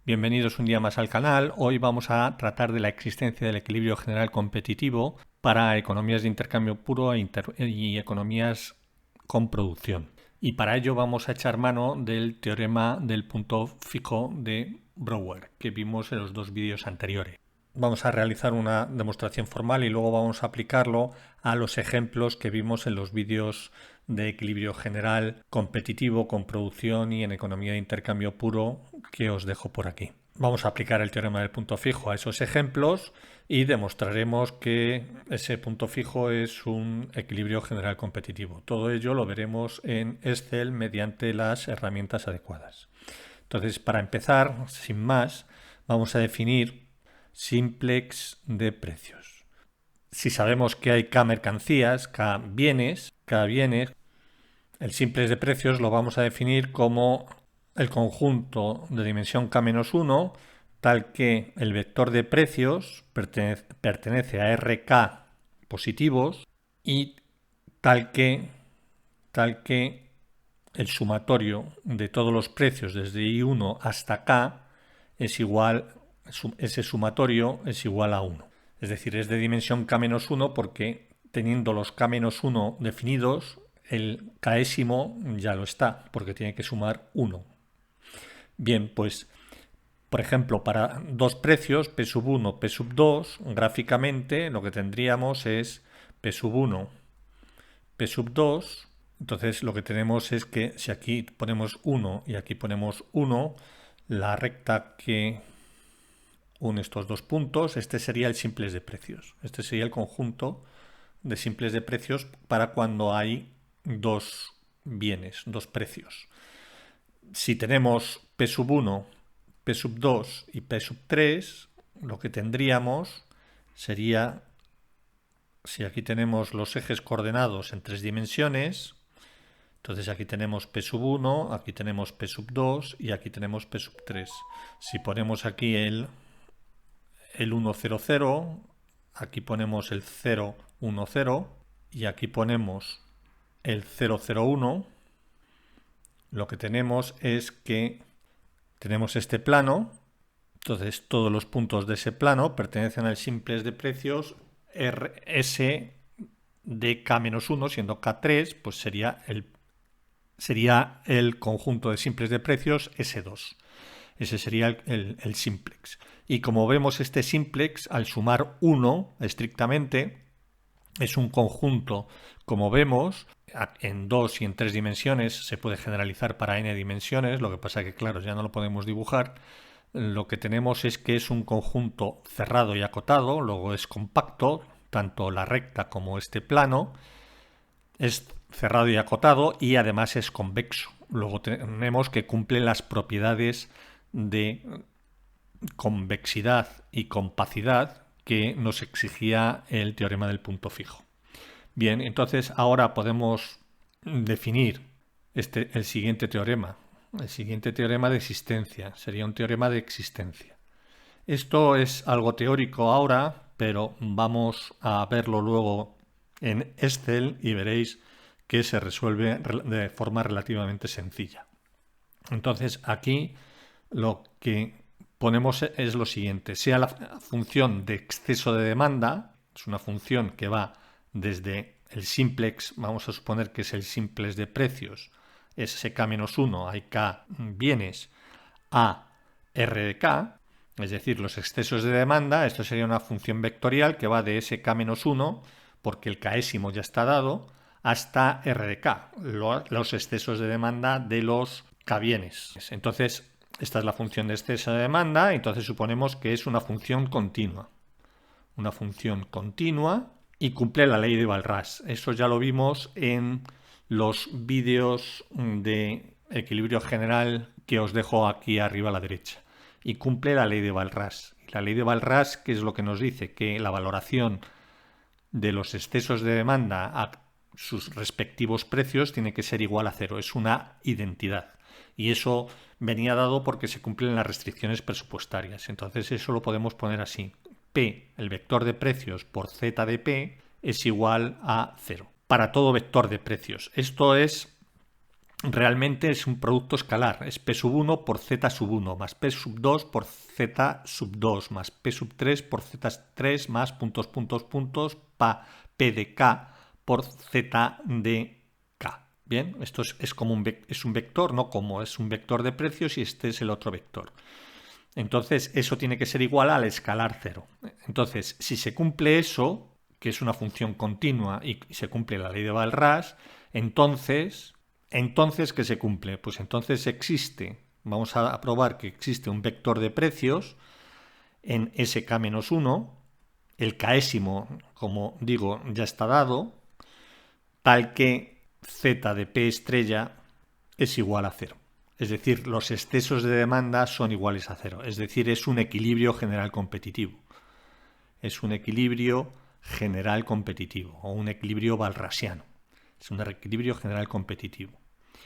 Bienvenidos un día más al canal. Hoy vamos a tratar de la existencia del equilibrio general competitivo para economías de intercambio puro y economías con producción. Y para ello vamos a echar mano del teorema del punto fijo de Brouwer, que vimos en los dos vídeos anteriores. Vamos a realizar una demostración formal y luego vamos a aplicarlo a los ejemplos que vimos en los vídeos de equilibrio general competitivo con producción y en economía de intercambio puro que os dejo por aquí. Vamos a aplicar el teorema del punto fijo a esos ejemplos y demostraremos que ese punto fijo es un equilibrio general competitivo. Todo ello lo veremos en Excel mediante las herramientas adecuadas. Entonces, para empezar, sin más, vamos a definir simplex de precios. Si sabemos que hay K mercancías, K bienes, el simplex de precios lo vamos a definir como el conjunto de dimensión K-1 tal que el vector de precios pertenece a RK positivos y tal que el sumatorio de todos los precios desde I1 hasta K es igual, ese sumatorio es igual a 1. Es decir, es de dimensión K-1 porque teniendo los K-1 definidos, el Késimo ya lo está, porque tiene que sumar 1. Bien, pues, por ejemplo, para dos precios, P1, P2, gráficamente lo que tendríamos es P1, P2. Entonces lo que tenemos es que si aquí ponemos 1 y aquí ponemos 1, la recta que une estos dos puntos, este sería el simplex de precios. Este sería el conjunto de simples de precios para cuando hay dos bienes, dos precios. Si tenemos P1, P2 y P3, lo que tendríamos sería, si aquí tenemos los ejes coordenados en tres dimensiones, entonces aquí tenemos P1, aquí tenemos P2 y aquí tenemos P3. Si ponemos aquí el 1, 0, 0, aquí ponemos el 0, 1, 0 y aquí ponemos el 0, 0, 1, lo que tenemos es que tenemos este plano, entonces todos los puntos de ese plano pertenecen al simplex de precios S de K-1, siendo K3, pues sería el conjunto de simples de precios S2. Ese sería el simplex. Y como vemos, este simplex, al sumar 1 estrictamente, es un conjunto, como vemos, en 2 y en 3 dimensiones, se puede generalizar para n dimensiones, lo que pasa que, claro, ya no lo podemos dibujar. Lo que tenemos es que es un conjunto cerrado y acotado, luego es compacto, tanto la recta como este plano, es cerrado y acotado y además es convexo. Luego tenemos que cumple las propiedades de convexidad y compacidad que nos exigía el teorema del punto fijo. Bien, entonces ahora podemos definir el siguiente teorema. El siguiente teorema de existencia sería un teorema de existencia. Esto es algo teórico ahora, pero vamos a verlo luego en Excel y veréis que se resuelve de forma relativamente sencilla. Entonces aquí lo que ponemos es lo siguiente: sea la función de exceso de demanda, es una función que va desde el simplex, vamos a suponer que es el simplex de precios, es SK-1, hay K bienes, a R de K, es decir, los excesos de demanda. Esto sería una función vectorial que va de SK-1, porque el Késimo ya está dado, hasta R de K, los excesos de demanda de los K bienes. Entonces, esta es la función de exceso de demanda, entonces suponemos que es una función continua. Una función continua y cumple la ley de Walras. Eso ya lo vimos en los vídeos de equilibrio general que os dejo aquí arriba a la derecha. Y cumple la ley de Walras. La ley de Walras, ¿qué es lo que nos dice? Que la valoración de los excesos de demanda a sus respectivos precios tiene que ser igual a cero. Es una identidad. Y eso venía dado porque se cumplen las restricciones presupuestarias. Entonces eso lo podemos poner así. P, el vector de precios por Z de P, es igual a 0. Para todo vector de precios. Esto es realmente es un producto escalar. Es P sub 1 por Z sub 1 más P sub 2 por Z sub 2 más P sub 3 por Z3 más puntos, puntos, puntos, P de K por Z de K. Bien, esto es como es un vector, no como, es un vector de precios y este es el otro vector. Entonces, eso tiene que ser igual al escalar 0. Entonces, si se cumple eso, que es una función continua y se cumple la ley de Walras, entonces, ¿qué se cumple? Pues entonces existe, vamos a probar que existe un vector de precios en SK-1, el késimo, como digo, ya está dado, tal que Z de P estrella es igual a 0. Es decir, los excesos de demanda son iguales a 0. Es decir, es un equilibrio general competitivo. Es un equilibrio general competitivo o un equilibrio walrasiano. Es un equilibrio general competitivo.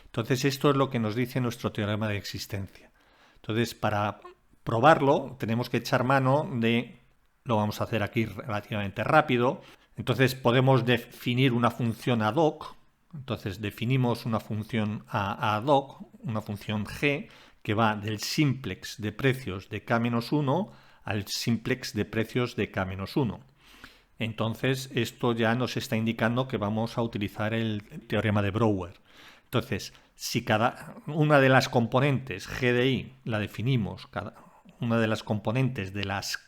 Entonces, esto es lo que nos dice nuestro teorema de existencia. Entonces, para probarlo, tenemos que echar mano de... Lo vamos a hacer aquí relativamente rápido. Entonces, podemos definir una función ad hoc. Entonces, definimos una función ad hoc, una función g, que va del simplex de precios de K-1 al simplex de precios de K-1. Entonces, esto ya nos está indicando que vamos a utilizar el teorema de Brouwer. Entonces, si cada una de las componentes g de i la definimos, cada una de las componentes de las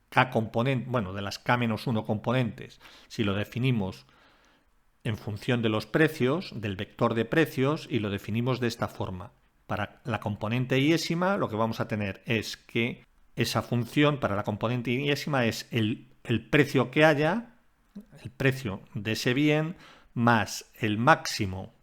K componentes, bueno, de las K-1 componentes, si lo definimos en función de los precios, del vector de precios, y lo definimos de esta forma. Para la componente iésima, lo que vamos a tener es que esa función para la componente iésima es el precio que haya, el precio de ese bien, más el máximo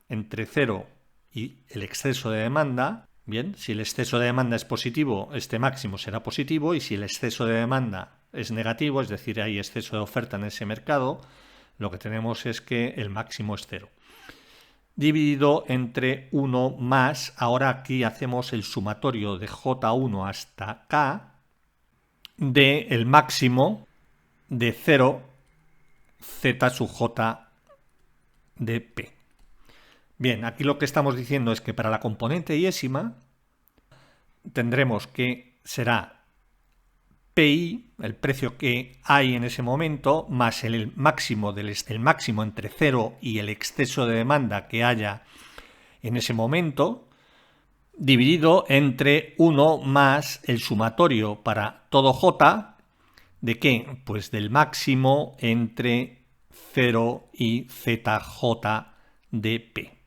entre 0 y el exceso de demanda. Bien, si el exceso de demanda es positivo, este máximo será positivo, y si el exceso de demanda es negativo, es decir, hay exceso de oferta en ese mercado, lo que tenemos es que el máximo es 0. Dividido entre 1 más, ahora aquí hacemos el sumatorio de J1 hasta K del máximo de 0 Z sub J de P. Bien, aquí lo que estamos diciendo es que para la componente iésima tendremos que será PI, el precio que hay en ese momento, más el máximo, el máximo entre 0 y el exceso de demanda que haya en ese momento, dividido entre 1 más el sumatorio para todo J, ¿de qué? Pues del máximo entre 0 y ZJ de P.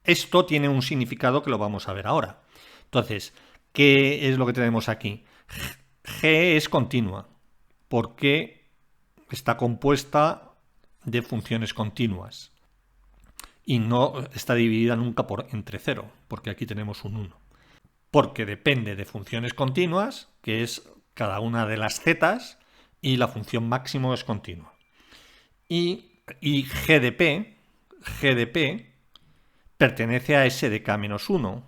Esto tiene un significado que lo vamos a ver ahora. Entonces, ¿qué es lo que tenemos aquí? G es continua, porque está compuesta de funciones continuas y no está dividida nunca entre 0, porque aquí tenemos un 1. Porque depende de funciones continuas, que es cada una de las zetas, y la función máximo es continua. Y G de P pertenece a S de K-1,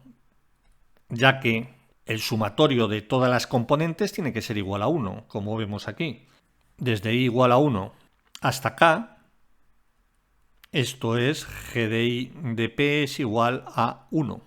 ya que el sumatorio de todas las componentes tiene que ser igual a 1, como vemos aquí. Desde i igual a 1 hasta k, esto es g de i de p es igual a 1,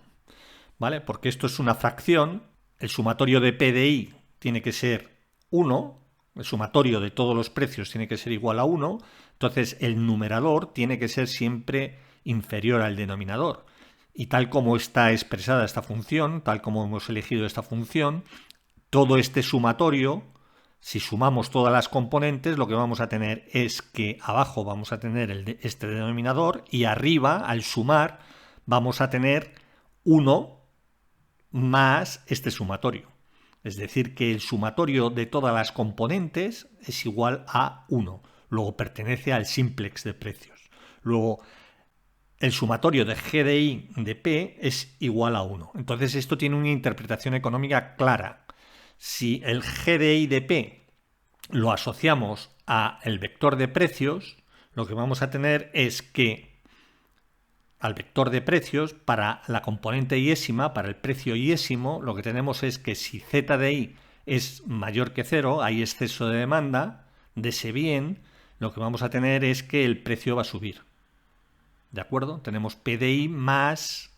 ¿vale? Porque esto es una fracción, el sumatorio de p de i tiene que ser 1, el sumatorio de todos los precios tiene que ser igual a 1, entonces el numerador tiene que ser siempre inferior al denominador. Y tal como está expresada esta función, tal como hemos elegido esta función, todo este sumatorio, si sumamos todas las componentes, lo que vamos a tener es que abajo vamos a tener este denominador y arriba, al sumar, vamos a tener 1 más este sumatorio. Es decir, que el sumatorio de todas las componentes es igual a 1. Luego pertenece al simplex de precios. Luego, el sumatorio de G de I de P es igual a 1. Entonces esto tiene una interpretación económica clara. Si el G de I de P lo asociamos al vector de precios, lo que vamos a tener es que al vector de precios, para la componente iésima, para el precio iésimo, lo que tenemos es que si Z de I es mayor que 0, hay exceso de demanda de ese bien, lo que vamos a tener es que el precio va a subir. ¿De acuerdo? Tenemos P de I más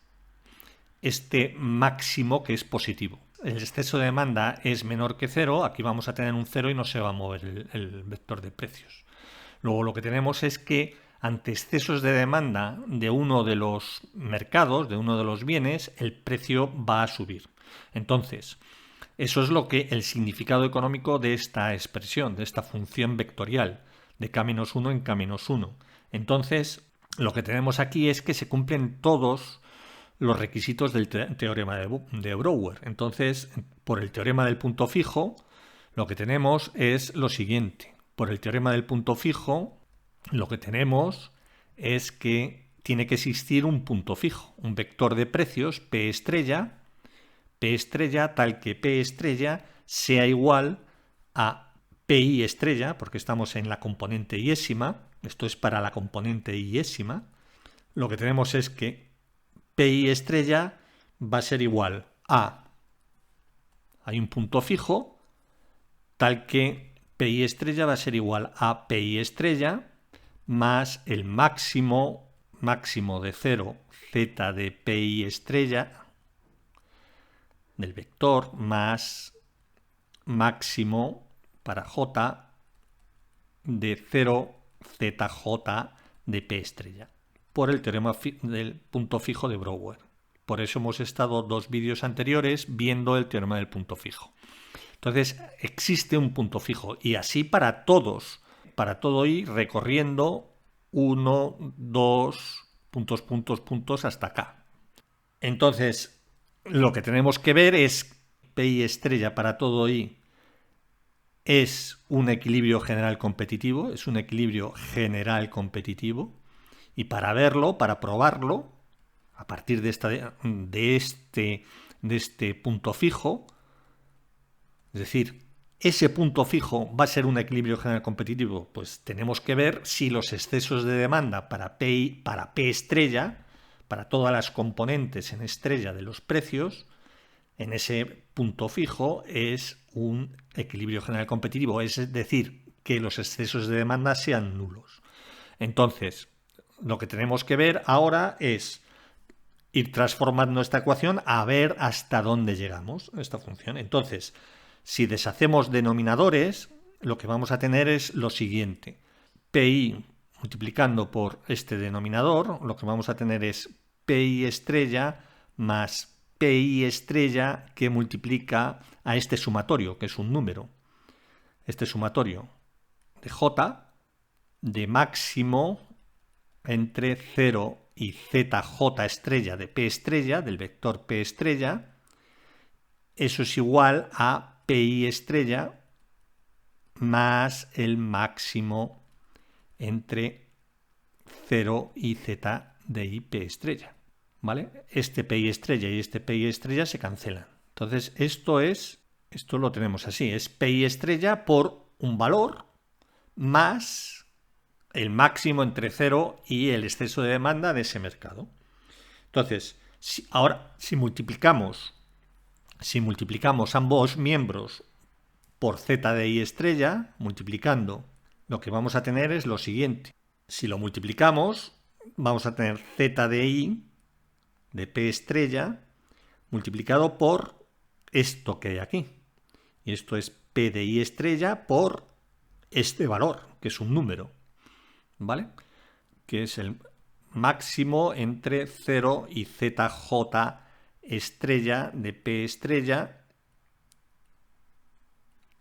este máximo que es positivo. El exceso de demanda es menor que 0, aquí vamos a tener un 0 y no se va a mover el vector de precios. Luego lo que tenemos es que ante excesos de demanda de uno de los mercados, de uno de los bienes, el precio va a subir. Entonces, eso es lo que el significado económico de esta expresión, de esta función vectorial, de K-1 en K-1. Entonces, lo que tenemos aquí es que se cumplen todos los requisitos del teorema de Brouwer. Entonces, por el teorema del punto fijo, lo que tenemos es lo siguiente. Por el teorema del punto fijo, lo que tenemos es que tiene que existir un punto fijo, un vector de precios P estrella tal que P estrella sea igual a PI estrella, porque estamos en la componente iésima, esto es para la componente iésima. Lo que tenemos es que PI estrella va a ser igual a, hay un punto fijo, tal que PI estrella va a ser igual a PI estrella más el máximo de 0 z de PI estrella del vector más máximo para J de 0 zj de P estrella, por el teorema del punto fijo de Brouwer. Por eso hemos estado 2 vídeos anteriores viendo el teorema del punto fijo. Entonces existe un punto fijo y así para todos, para todo I recorriendo 1, 2, puntos hasta acá. Entonces lo que tenemos que ver es PI estrella para todo I es un equilibrio general competitivo, es un equilibrio general competitivo, y para verlo, para probarlo, a partir de este punto fijo, es decir, ese punto fijo va a ser un equilibrio general competitivo, pues tenemos que ver si los excesos de demanda para P estrella, para todas las componentes en estrella de los precios, en ese punto fijo es un equilibrio general competitivo, es decir, que los excesos de demanda sean nulos. Entonces, lo que tenemos que ver ahora es ir transformando esta ecuación a ver hasta dónde llegamos esta función. Entonces, si deshacemos denominadores, lo que vamos a tener es lo siguiente. PI multiplicando por este denominador, lo que vamos a tener es PI estrella más PI estrella que multiplica a este sumatorio, que es un número. Este sumatorio de J de máximo entre 0 y zj estrella de P estrella, del vector P estrella, eso es igual a PI estrella más el máximo entre 0 y z de I P estrella. ¿Vale? Este PI estrella y este PI estrella se cancelan. Entonces esto lo tenemos así, es PI estrella por un valor más el máximo entre 0 y el exceso de demanda de ese mercado. Entonces, si multiplicamos ambos miembros por z de I estrella, multiplicando, lo que vamos a tener es lo siguiente. Si lo multiplicamos, vamos a tener z de I de P estrella multiplicado por esto que hay aquí. Y esto es P de I estrella por este valor, que es un número, ¿vale? Que es el máximo entre 0 y zj estrella de P estrella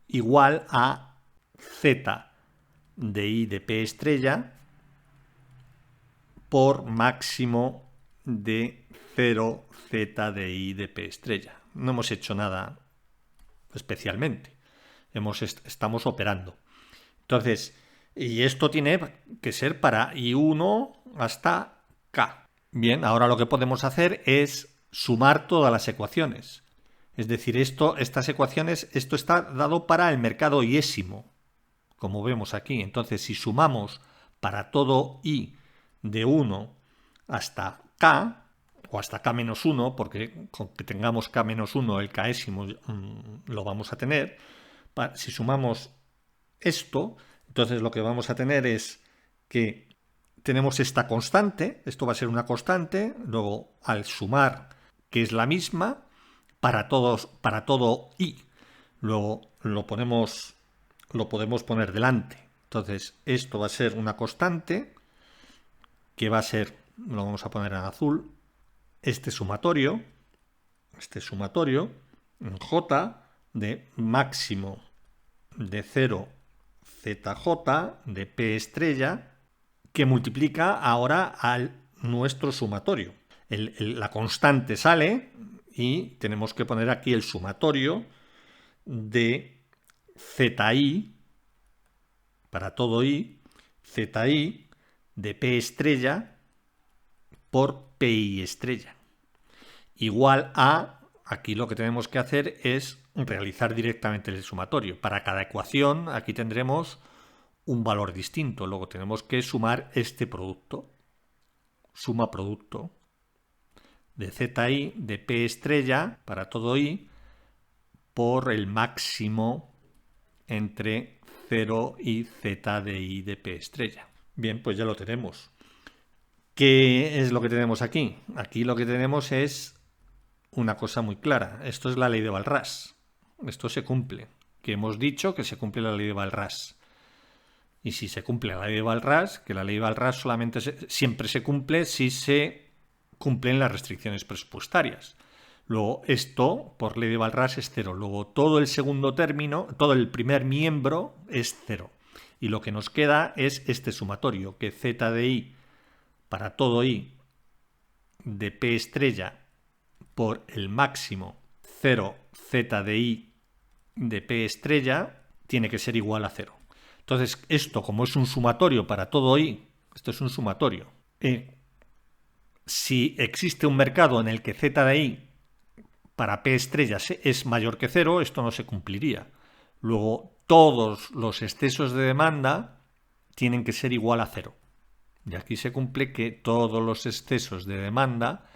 igual a z de I de P estrella por máximo de 0 z de I de P estrella. No hemos hecho nada especialmente. Estamos operando. Entonces, y esto tiene que ser para I1 hasta K. Bien, ahora lo que podemos hacer es sumar todas las ecuaciones. Es decir, estas ecuaciones, esto está dado para el mercado iésimo, como vemos aquí. Entonces, si sumamos para todo I de 1 hasta K, o hasta K-1, porque con que tengamos K-1, el Késimo lo vamos a tener. Si sumamos esto, entonces lo que vamos a tener es que tenemos esta constante, esto va a ser una constante, luego al sumar, que es la misma, para todo i, luego lo podemos poner delante. Entonces, esto va a ser una constante, que va a ser, lo vamos a poner en azul, este sumatorio, en j de máximo de 0 zj de p estrella, que multiplica ahora al nuestro sumatorio. La constante sale y tenemos que poner aquí el sumatorio de zi, para todo i, zi de p estrella por pi estrella. Igual a, aquí lo que tenemos que hacer es realizar directamente el sumatorio. Para cada ecuación aquí tendremos un valor distinto. Luego tenemos que sumar este producto. Suma producto de zi de p estrella para todo i por el máximo entre 0 y z de i de p estrella. Bien, pues ya lo tenemos. ¿Qué es lo que tenemos aquí? Aquí lo que tenemos es una cosa muy clara. Esto es la ley de Walras. Esto se cumple. Que hemos dicho que se cumple la ley de Walras. Y si se cumple la ley de Walras, que la ley de Walras solamente siempre se cumple si se cumplen las restricciones presupuestarias. Luego esto, por ley de Walras, es 0. Luego todo el segundo término, todo el primer miembro es 0. Y lo que nos queda es este sumatorio, que z de i para todo i de p estrella por el máximo 0 z de i de p estrella tiene que ser igual a 0. Entonces, esto, como es un sumatorio para todo i, esto es un sumatorio. Si existe un mercado en el que z de i para p estrellas es mayor que 0, esto no se cumpliría. Luego, todos los excesos de demanda tienen que ser igual a 0. Y aquí se cumple que todos los excesos de demanda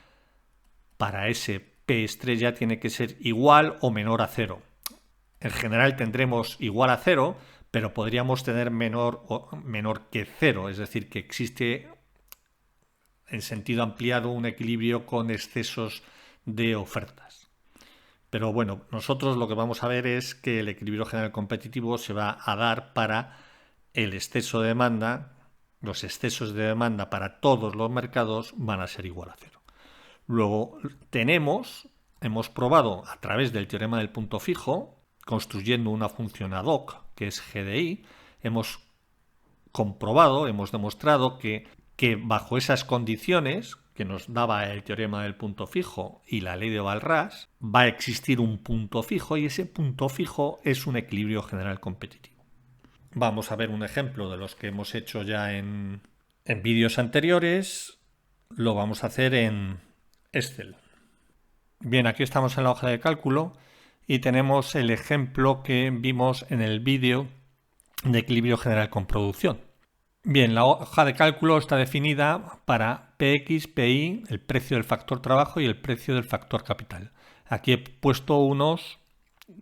para ese p estrella tiene que ser igual o menor a 0. En general tendremos igual a 0, pero podríamos tener menor que 0, es decir, que existe en sentido ampliado un equilibrio con excesos de ofertas. Pero bueno, nosotros lo que vamos a ver es que el equilibrio general competitivo se va a dar para el exceso de demanda. Los excesos de demanda para todos los mercados van a ser igual a 0. Luego hemos probado a través del teorema del punto fijo, construyendo una función ad hoc, que es g de i, hemos demostrado que bajo esas condiciones que nos daba el teorema del punto fijo y la ley de Walras, va a existir un punto fijo y ese punto fijo es un equilibrio general competitivo. Vamos a ver un ejemplo de los que hemos hecho ya en vídeos anteriores. Lo vamos a hacer en Excel. Bien, aquí estamos en la hoja de cálculo y tenemos el ejemplo que vimos en el vídeo de equilibrio general con producción. Bien, la hoja de cálculo está definida para PX, PI, el precio del factor trabajo y el precio del factor capital. Aquí he puesto unos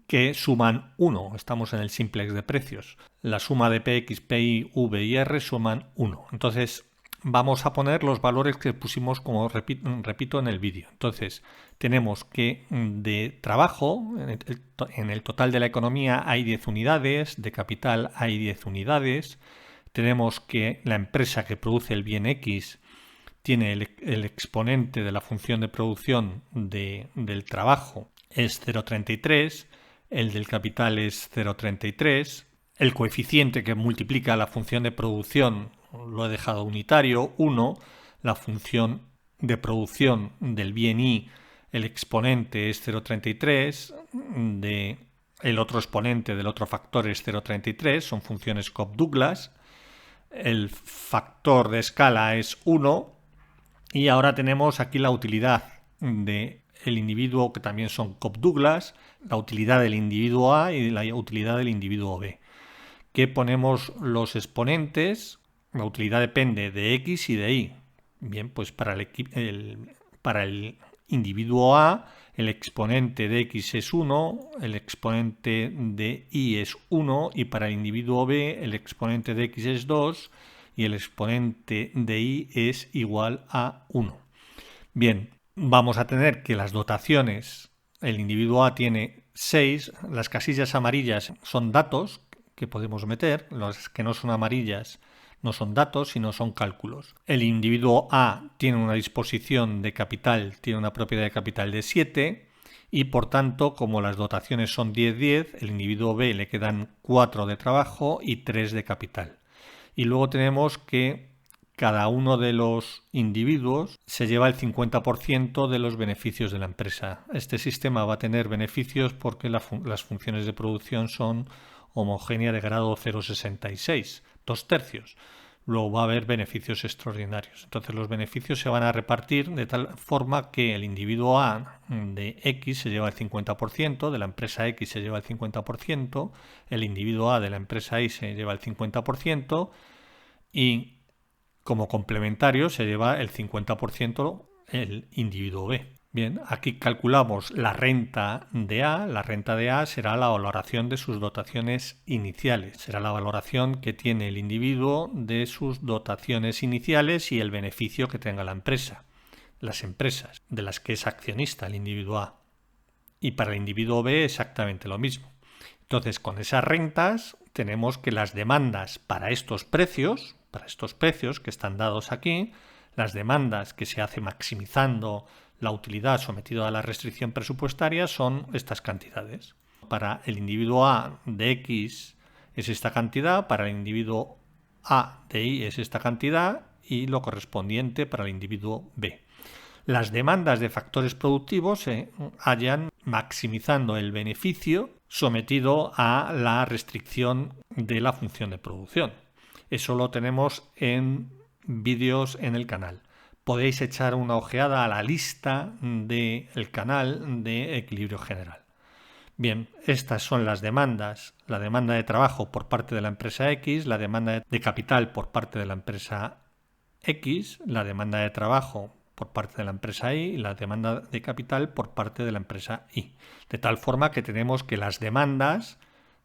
que suman 1. Estamos en el simplex de precios. La suma de PX, PI, V y R suman 1. Entonces vamos a poner los valores que pusimos, como repito, en el vídeo. Entonces tenemos que de trabajo, en el total de la economía hay 10 unidades, de capital hay 10 unidades. Tenemos que la empresa que produce el bien X tiene el exponente de la función de producción del trabajo es 0,33, el del capital es 0,33, el coeficiente que multiplica la función de producción lo he dejado unitario, 1, la función de producción del bien Y, el exponente es 0,33, el otro exponente del otro factor es 0,33, son funciones Cobb-Douglas, el factor de escala es 1 y ahora tenemos aquí la utilidad del individuo, que también son Cobb-Douglas, la utilidad del individuo A y la utilidad del individuo B. Que ponemos los exponentes, la utilidad depende de X y de Y. Bien, pues para el individuo A, el exponente de X es 1, el exponente de Y es 1 y para el individuo B el exponente de X es 2 y el exponente de I es igual a 1. Bien, vamos a tener que las dotaciones, el individuo A tiene 6, las casillas amarillas son datos que podemos meter, las que no son amarillas no son datos, sino son cálculos. El individuo A tiene una disposición de capital, tiene una propiedad de capital de 7 y por tanto, como las dotaciones son 10-10, el individuo B le quedan 4 de trabajo y 3 de capital. Y luego tenemos que cada uno de los individuos se lleva el 50% de los beneficios de la empresa. Este sistema va a tener beneficios porque las funciones de producción son homogéneas de grado 0,66, 2/3. Luego va a haber beneficios extraordinarios. Entonces los beneficios se van a repartir de tal forma que el individuo A de X se lleva el 50%, de la empresa X se lleva el 50%, el individuo A de la empresa Y se lleva el 50% y como complementario se lleva el 50% el individuo B. Bien, aquí calculamos la renta de A. La renta de A será la valoración de sus dotaciones iniciales. Será la valoración que tiene el individuo de sus dotaciones iniciales y el beneficio que tenga la empresa. Las empresas de las que es accionista el individuo A. Y para el individuo B exactamente lo mismo. Entonces, con esas rentas tenemos que las demandas para estos precios que están dados aquí, las demandas que se hace maximizando la utilidad sometida a la restricción presupuestaria son estas cantidades. Para el individuo A de X es esta cantidad, para el individuo A de Y es esta cantidad y lo correspondiente para el individuo B. Las demandas de factores productivos se hallan maximizando el beneficio sometido a la restricción de la función de producción. Eso lo tenemos en vídeos en el canal. Podéis echar una ojeada a la lista del canal de Equilibrio General. Bien, estas son las demandas. La demanda de trabajo por parte de la empresa X, la demanda de capital por parte de la empresa X, la demanda de trabajo por parte de la empresa Y y la demanda de capital por parte de la empresa Y. De tal forma que tenemos que las demandas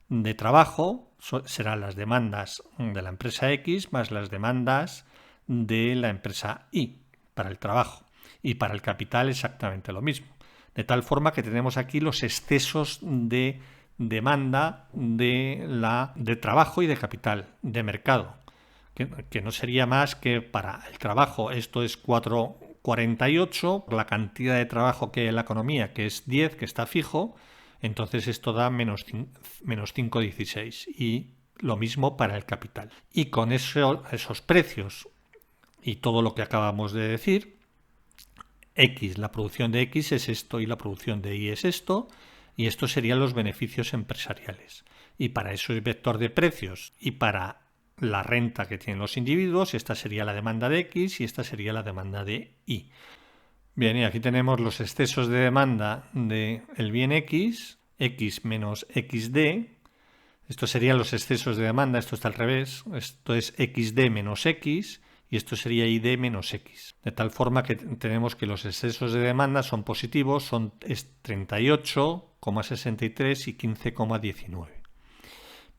de trabajo serán las demandas de la empresa X más las demandas de la empresa Y para el trabajo y para el capital exactamente lo mismo. De tal forma que tenemos aquí los excesos de demanda de trabajo y de capital, de mercado, que no sería más que para el trabajo esto es 4,48, la cantidad de trabajo que hay en la economía, que es 10, que está fijo, entonces esto da menos 5,16 y lo mismo para el capital. Y con esos precios y todo lo que acabamos de decir, X, la producción de X es esto y la producción de Y es esto, y estos serían los beneficios empresariales. Y para eso es vector de precios y para la renta que tienen los individuos, esta sería la demanda de X y esta sería la demanda de Y. Bien, y aquí tenemos los excesos de demanda del bien X menos XD. Estos serían los excesos de demanda, esto está al revés, esto es XD menos X y esto sería ID menos X. De tal forma que tenemos que los excesos de demanda son positivos, son 38,63 y 15,19.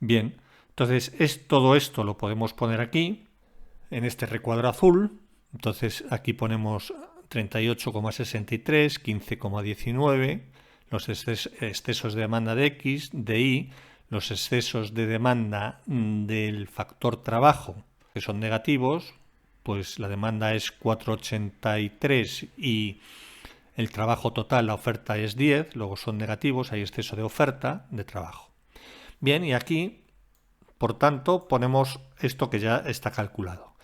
Bien, entonces todo esto lo podemos poner aquí, en este recuadro azul. Entonces aquí ponemos 38,63, 15,19, los excesos de demanda de X, de Y, los excesos de demanda del factor trabajo, que son negativos, pues la demanda es 4,83 y el trabajo total, la oferta es 10, luego son negativos, hay exceso de oferta de trabajo. Bien, y aquí, por tanto, ponemos esto que ya está calculado.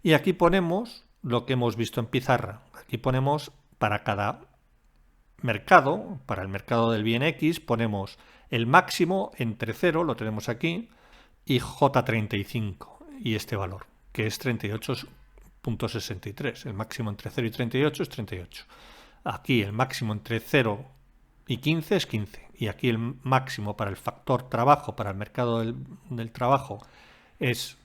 Y aquí ponemos lo que hemos visto en pizarra. Aquí ponemos para cada mercado, para el mercado del bien X, ponemos el máximo entre 0, lo tenemos aquí, y J35, y este valor, que es 38,63. El máximo entre 0 y 38 es 38. Aquí el máximo entre 0 y 15 es 15. Y aquí el máximo para el factor trabajo, para el mercado del trabajo, es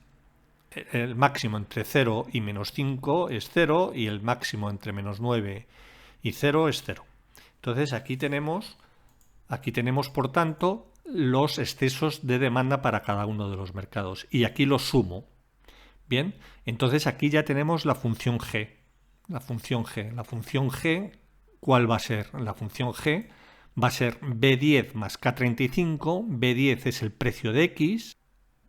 el máximo entre 0 y menos 5 es 0 y el máximo entre menos 9 y 0 es 0. Entonces aquí tenemos por tanto los excesos de demanda para cada uno de los mercados y aquí los sumo. Bien, entonces aquí ya tenemos la función G. La función G, ¿cuál va a ser? La función G va a ser B10 más K35. B10 es el precio de X,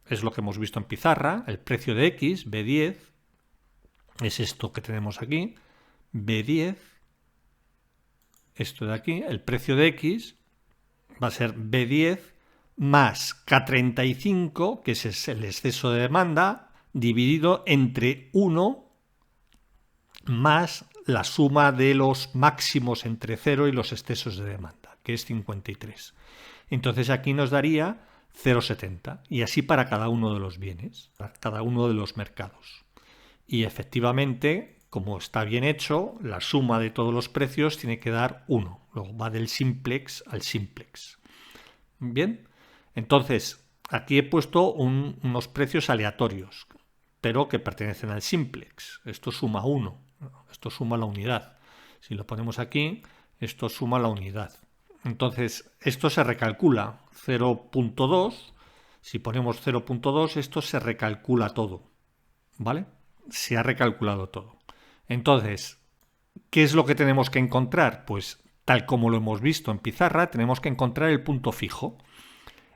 es lo que hemos visto en pizarra, el precio de X, B10, es esto que tenemos aquí, B10, esto de aquí, el precio de X va a ser B10 más K35, que es el exceso de demanda, dividido entre 1 más la suma de los máximos entre 0 y los excesos de demanda, que es 53. Entonces aquí nos daría 0,70 y así para cada uno de los bienes, para cada uno de los mercados. Y efectivamente, como está bien hecho, la suma de todos los precios tiene que dar 1. Luego va del simplex al simplex. Bien, entonces aquí he puesto unos precios aleatorios, pero que pertenecen al simplex. Esto suma 1, esto suma la unidad. Si lo ponemos aquí, esto suma la unidad. Entonces, esto se recalcula 0,2. Si ponemos 0,2, esto se recalcula todo. ¿Vale? Se ha recalculado todo. Entonces, ¿qué es lo que tenemos que encontrar? Pues, tal como lo hemos visto en pizarra, tenemos que encontrar el punto fijo.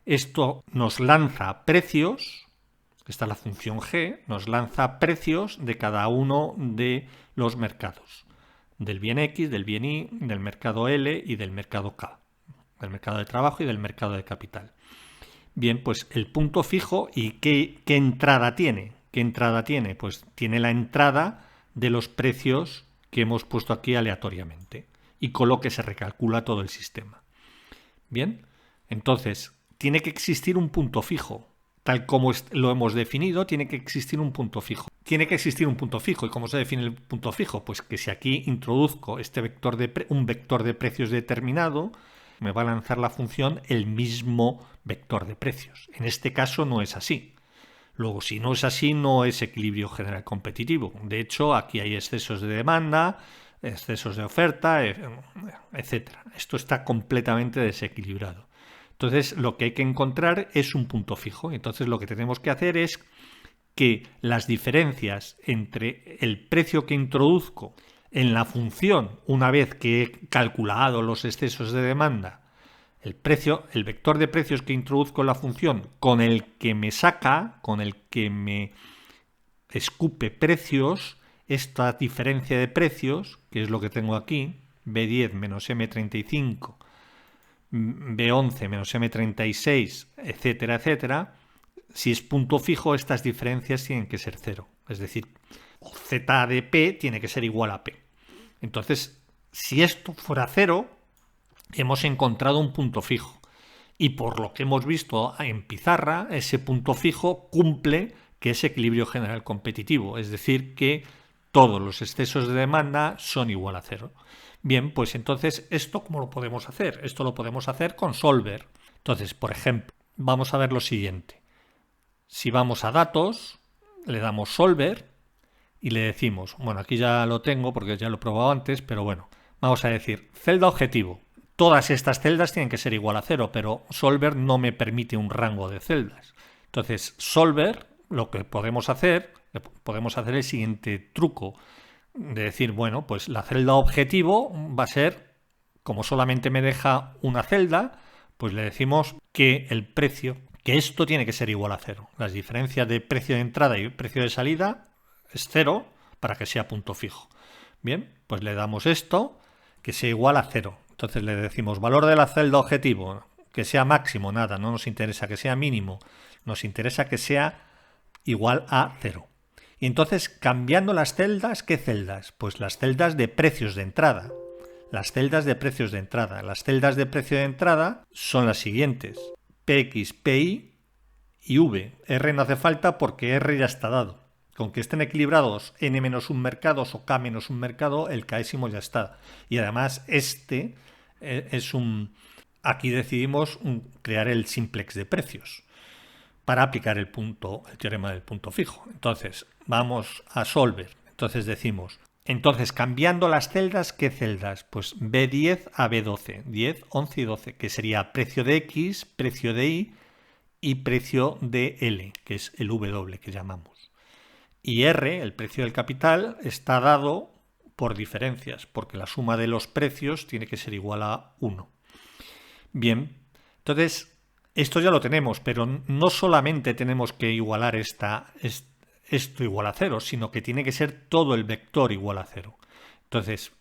Esto nos lanza precios, esta es la función G, nos lanza precios de cada uno de los mercados. Del bien X, del bien Y, del mercado L y del mercado K. Del mercado de trabajo y del mercado de capital. Bien, pues el punto fijo, ¿y qué entrada tiene? ¿Qué entrada tiene? Pues tiene la entrada de los precios que hemos puesto aquí aleatoriamente y con lo que se recalcula todo el sistema. Bien, entonces tiene que existir un punto fijo. Tal como lo hemos definido, tiene que existir un punto fijo. Tiene que existir un punto fijo. ¿Y cómo se define el punto fijo? Pues que si aquí introduzco un vector de precios determinado, me va a lanzar la función el mismo vector de precios. En este caso no es así. Luego, si no es así, no es equilibrio general competitivo. De hecho, aquí hay excesos de demanda, excesos de oferta, etc. Esto está completamente desequilibrado. Entonces, lo que hay que encontrar es un punto fijo. Entonces, lo que tenemos que hacer es que las diferencias entre el precio que introduzco en la función, una vez que he calculado los excesos de demanda, el vector de precios que introduzco en la función con el que me saca, con el que me escupe precios, esta diferencia de precios, que es lo que tengo aquí, B10 menos M35, B11 menos M36, etcétera, etcétera, si es punto fijo, estas diferencias tienen que ser 0. Es decir, Z de P tiene que ser igual a P. Entonces, si esto fuera 0, hemos encontrado un punto fijo. Y por lo que hemos visto en pizarra, ese punto fijo cumple que es equilibrio general competitivo. Es decir, que todos los excesos de demanda son igual a 0. Bien, pues entonces, ¿esto cómo lo podemos hacer? Esto lo podemos hacer con Solver. Entonces, por ejemplo, vamos a ver lo siguiente. Si vamos a datos, le damos Solver y le decimos, bueno, aquí ya lo tengo porque ya lo he probado antes, pero bueno, vamos a decir celda objetivo. Todas estas celdas tienen que ser igual a 0, pero Solver no me permite un rango de celdas. Entonces, Solver, lo que podemos hacer el siguiente truco, de decir, bueno, pues la celda objetivo va a ser, como solamente me deja una celda, pues le decimos que el precio, que esto tiene que ser igual a 0. Las diferencias de precio de entrada y precio de salida es 0 para que sea punto fijo. Bien, pues le damos esto, que sea igual a 0. Entonces le decimos valor de la celda objetivo, que sea máximo, nada, no nos interesa que sea mínimo, nos interesa que sea igual a 0. Y entonces, cambiando las celdas, ¿qué celdas? Pues las celdas de precios de entrada. Las celdas de precios de entrada. Las celdas de precio de entrada son las siguientes: PX, PY y V. R no hace falta porque R ya está dado. Con que estén equilibrados n-1 mercados o k-1 mercado, el késimo ya está. Y además este es aquí decidimos crear el simplex de precios para aplicar el teorema del punto fijo. Entonces, vamos a Solver. Entonces decimos, cambiando las celdas, ¿qué celdas? Pues B10 a B12, 10, 11 y 12, que sería precio de X, precio de Y y precio de L, que es el W que llamamos. Y R, el precio del capital, está dado por diferencias, porque la suma de los precios tiene que ser igual a 1. Bien, entonces esto ya lo tenemos, pero no solamente tenemos que igualar esto igual a 0, sino que tiene que ser todo el vector igual a 0. Entonces,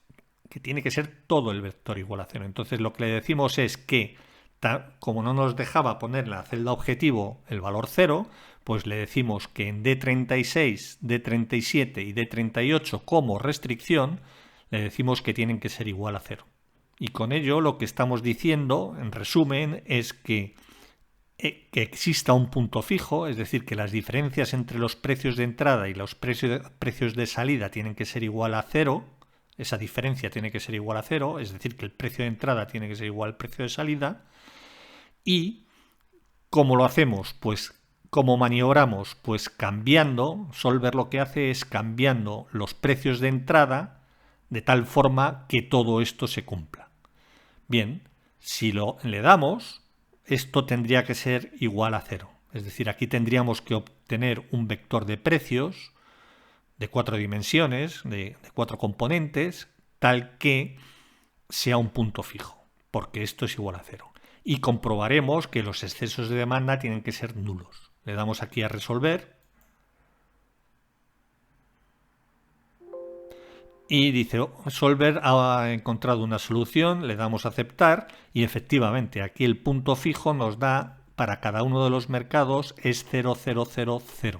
que tiene que ser todo el vector igual a 0. Entonces lo que le decimos es que, como no nos dejaba poner en la celda objetivo el valor 0, pues le decimos que en D36, D37 y D38 como restricción, le decimos que tienen que ser igual a 0. Y con ello lo que estamos diciendo, en resumen, es que exista un punto fijo, es decir, que las diferencias entre los precios de entrada y los precios de salida tienen que ser igual a 0. Esa diferencia tiene que ser igual a 0, es decir, que el precio de entrada tiene que ser igual al precio de salida. Y ¿cómo lo hacemos? Pues ¿cómo maniobramos? Pues cambiando. Solver lo que hace es cambiando los precios de entrada de tal forma que todo esto se cumpla. Bien, si le damos, esto tendría que ser igual a 0. Es decir, aquí tendríamos que obtener un vector de precios de 4 dimensiones, de 4 componentes, tal que sea un punto fijo, porque esto es igual a 0. Y comprobaremos que los excesos de demanda tienen que ser nulos. Le damos aquí a resolver y dice Solver ha encontrado una solución, le damos a aceptar y efectivamente aquí el punto fijo nos da para cada uno de los mercados es 0,000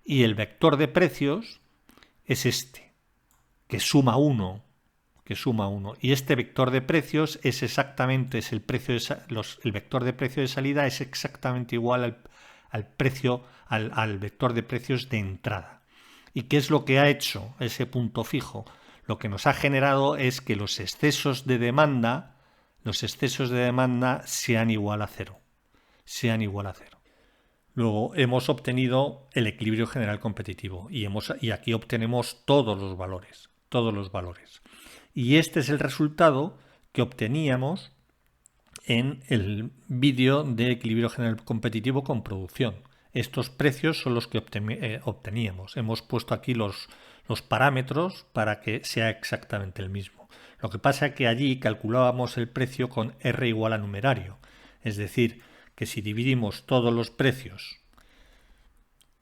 y el vector de precios es este, que suma 1. Y este vector de precios es exactamente, el vector de precio de salida es exactamente igual al vector de precios de entrada. ¿Y qué es lo que ha hecho ese punto fijo? Lo que nos ha generado es que los excesos de demanda sean igual a 0. Luego hemos obtenido el equilibrio general competitivo y aquí obtenemos todos los valores. Y este es el resultado que obteníamos en el vídeo de equilibrio general competitivo con producción. Estos precios son los que obteníamos. Hemos puesto aquí los parámetros para que sea exactamente el mismo. Lo que pasa es que allí calculábamos el precio con R igual a numerario. Es decir, que si dividimos todos los precios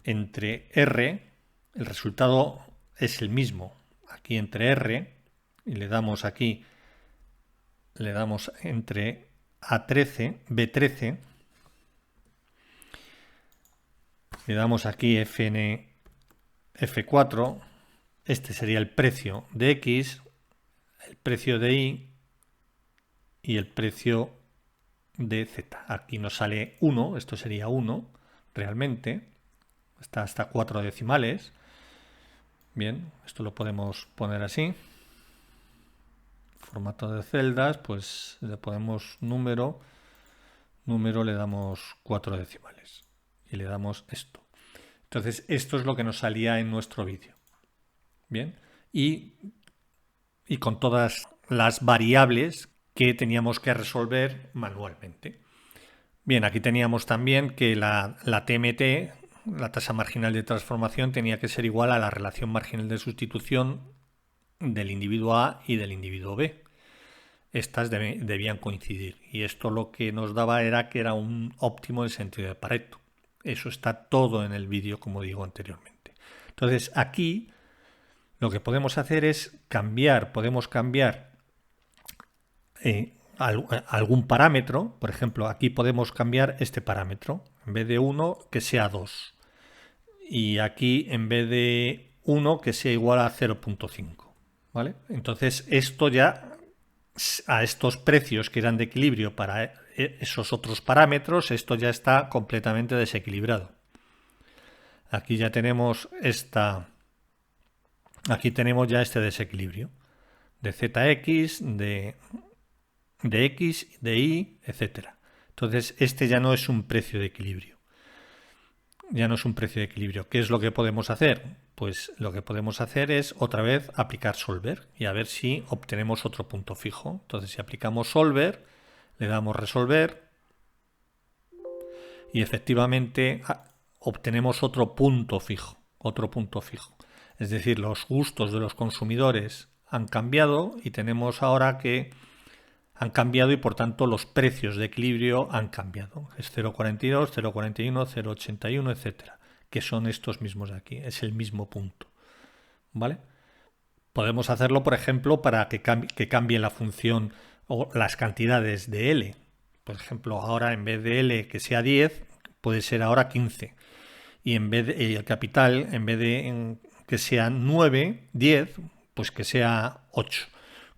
entre R, el resultado es el mismo. Aquí entre R, y le damos aquí, entre A13, B13, le damos aquí Fn, F4, este sería el precio de X, el precio de Y y el precio de Z. Aquí nos sale 1, esto sería 1 realmente, está hasta 4 decimales. Bien, esto lo podemos poner así. Formato de celdas, pues le ponemos número, le damos 4 decimales y le damos esto. Entonces esto es lo que nos salía en nuestro vídeo. Bien, y con todas las variables que teníamos que resolver manualmente. Bien, aquí teníamos también que la TMT, la tasa marginal de transformación, tenía que ser igual a la relación marginal de sustitución del individuo A y del individuo B. Estas debían coincidir y esto lo que nos daba era que era un óptimo en sentido de Pareto. Eso está todo en el vídeo, como digo anteriormente. Entonces aquí lo que podemos hacer es podemos cambiar algún parámetro. Por ejemplo, aquí podemos cambiar este parámetro. En vez de 1, que sea 2. Y aquí en vez de 1, que sea igual a 0,5. ¿Vale? Entonces esto ya, a estos precios que eran de equilibrio para esos otros parámetros, esto ya está completamente desequilibrado. Aquí ya tenemos aquí tenemos ya este desequilibrio de ZX, de X, de Y, etc. Entonces este ya no es un precio de equilibrio. ¿Qué es lo que podemos hacer? Pues lo que podemos hacer es otra vez aplicar Solver y a ver si obtenemos otro punto fijo. Entonces si aplicamos Solver, le damos resolver y efectivamente obtenemos otro punto fijo. otro punto fijo. Es decir, los gustos de los consumidores han cambiado y tenemos ahora que han cambiado y por tanto los precios de equilibrio han cambiado. Es 0,42, 0,41, 0,81, etcétera, que son estos mismos de aquí. Es el mismo punto. ¿Vale? Podemos hacerlo, por ejemplo, para que cambie la función o las cantidades de L. Por ejemplo, ahora en vez de L que sea 10, puede ser ahora 15. Y en vez de el capital, en vez de que sea 9, 10, pues que sea 8.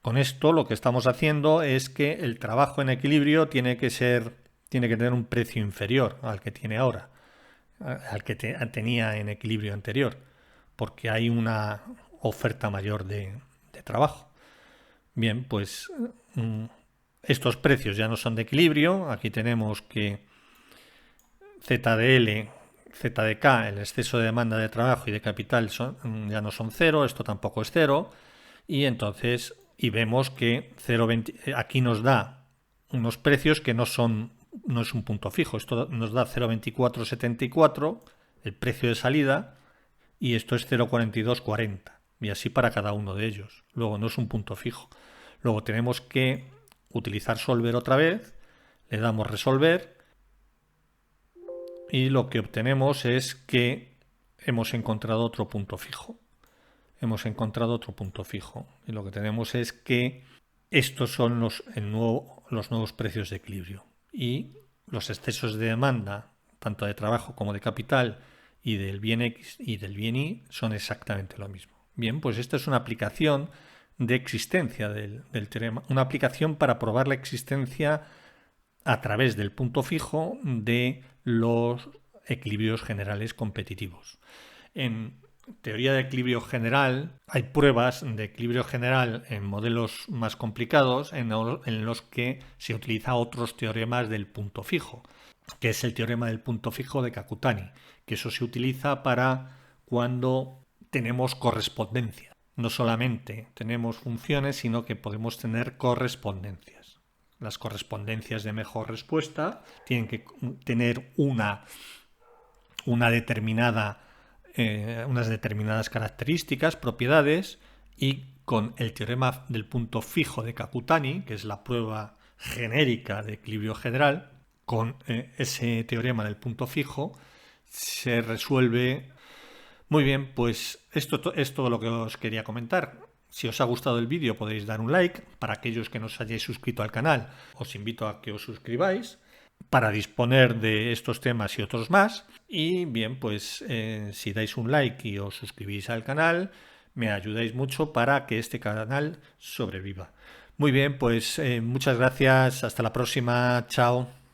Con esto lo que estamos haciendo es que el trabajo en equilibrio tiene que tener un precio inferior al que tiene ahora, al que tenía en equilibrio anterior, porque hay una oferta mayor de trabajo. Bien, pues estos precios ya no son de equilibrio. Aquí tenemos que Z de L, Z de K, el exceso de demanda de trabajo y de capital ya no son cero, esto tampoco es cero, y entonces vemos que 0,20 aquí nos da unos precios que no es un punto fijo, esto nos da 0,2474 el precio de salida y esto es 0,4240 y así para cada uno de ellos. Luego no es un punto fijo. Luego tenemos que utilizar solver otra vez, le damos resolver y lo que obtenemos es que hemos encontrado otro punto fijo. Hemos encontrado otro punto fijo y lo que tenemos es que estos son los nuevos precios de equilibrio y los excesos de demanda, tanto de trabajo como de capital y del bien X y del bien Y, son exactamente lo mismo. Bien, pues esta es una aplicación de existencia del teorema, una aplicación para probar la existencia a través del punto fijo de los equilibrios generales competitivos. En teoría de equilibrio general hay pruebas de equilibrio general en modelos más complicados en los que se utiliza otros teoremas del punto fijo, que es el teorema del punto fijo de Kakutani, que eso se utiliza para cuando tenemos correspondencia. No solamente tenemos funciones, sino que podemos tener correspondencias. Las correspondencias de mejor respuesta tienen que tener unas determinadas características, propiedades, y con el teorema del punto fijo de Kakutani, que es la prueba genérica de equilibrio general, con ese teorema del punto fijo se resuelve. Muy bien, pues esto es todo lo que os quería comentar. Si os ha gustado el vídeo podéis dar un like. Para aquellos que no os hayáis suscrito al canal, os invito a que os suscribáis para disponer de estos temas y otros más. Y bien, pues si dais un like y os suscribís al canal, me ayudáis mucho para que este canal sobreviva. Muy bien, pues muchas gracias. Hasta la próxima. Chao.